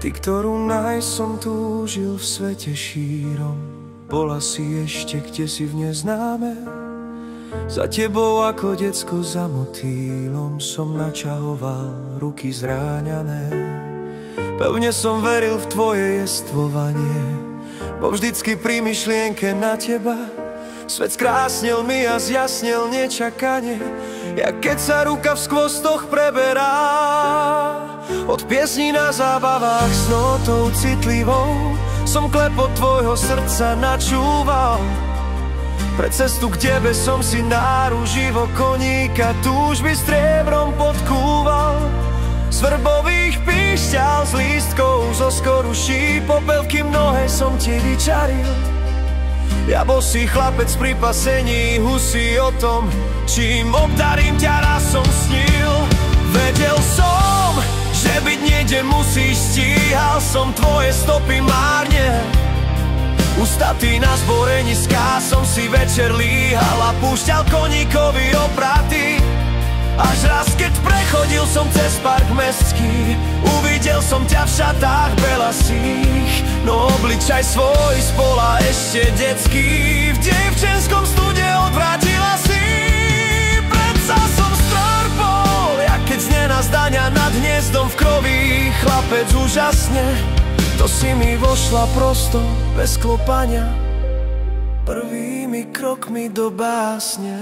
Ty, ktorú nájsť som túžil v svete šírom, bola si ešte kdesi v neznáme. Za tebou ako decko za motýlom som načahoval ruky zráňané. Pevne som veril v tvoje jestvovanie, bo vždycky pri myšlienke na teba svet skrásnil mi a zjasnil nečakane, jak keď sa ruka v skvostoch preberá. Od piesní na zábavách s notou citlivou som klepot tvojho srdca načúval. Pre cestu k tebe som si náruživo koníka túžby striebrom podkúval. Z vrbových píšťal, z lístkov, zo skoruší popelky mnohé som ti vyčaril. Ja bosý chlapec pri pasení husí o tom, čím obdarím ťa, raz som snil. Vedel som, že byť niekde musíš, stíhal som tvoje stopy márne. Ustatý na zboreniská som si večer líhal a púšťal koníkovi opraty. Až raz, keď prechodil som cez park mestský, uvidel som ťa v šatách belasých. No obličaj svoj spola ešte detský, v dievčenskom stude odvrátila si. Predsa som stroj bol, jak keď z nenazdania nad hniezdom v krovi. Chlapec úžasne, to si mi vošla prosto, bez klopania, prvými krokmi do básne.